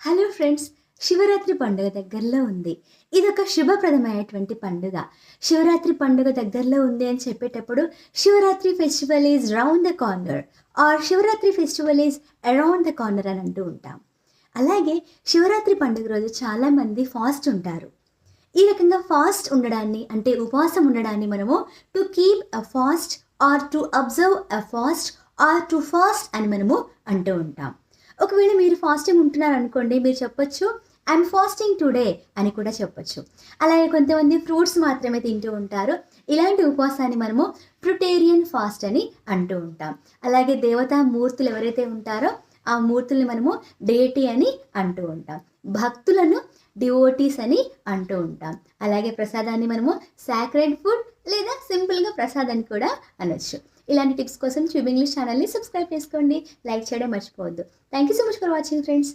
Hello friends, Shivaratri పండుగ దగ్గరలో ఉంది. ఇదొక శుభప్రదమైనటువంటి పండుగ. శివరాత్రి పండుగ దగ్గరలో ఉంది అని చెప్పేటప్పుడు Shivaratri festival is round the corner or Shivaratri festival is around the corner అని అంటూ ఉంటాం. అలాగే శివరాత్రి పండుగ రోజు చాలామంది ఫాస్ట్ ఉంటారు. ఈ రకంగా ఫాస్ట్ ఉండడాన్ని అంటే ఉపవాసం ఉండడాన్ని మనము to keep a fast are to observe a fast are to fast అని మనము అంటూ ఉంటాం. ఒకవేళ మీరు ఫాస్టింగ్ ఉంటున్నారనుకోండి, మీరు చెప్పొచ్చు ఐఎమ్ ఫాస్టింగ్ టుడే అని కూడా చెప్పొచ్చు. అలాగే కొంతమంది ఫ్రూట్స్ మాత్రమే తింటూ ఉంటారు. ఇలాంటి ఉపవాసాన్ని మనము ఫ్రుటేరియన్ ఫాస్ట్ అని అంటూ ఉంటాం. అలాగే దేవతా మూర్తులు ఎవరైతే ఉంటారో ఆ మూర్తుల్ని మనము డేటీ అని అంటూ ఉంటాం. భక్తులను డివోటీస్ అని అంటూ ఉంటాం. అలాగే ప్రసాదాన్ని మనము సాక్రెడ్ ఫుడ్ లేదా సింపుల్గా ప్రసాదాన్ని కూడా అనొచ్చు. ఇలాంటి టిప్స్ కోసం ట్యూబ్ ఇంగ్లీష్ ఛానల్ని సబ్స్క్రైబ్ చేసుకోండి. లైక్ చేయడం మర్చిపోవద్దు. Thank you so much for watching friends.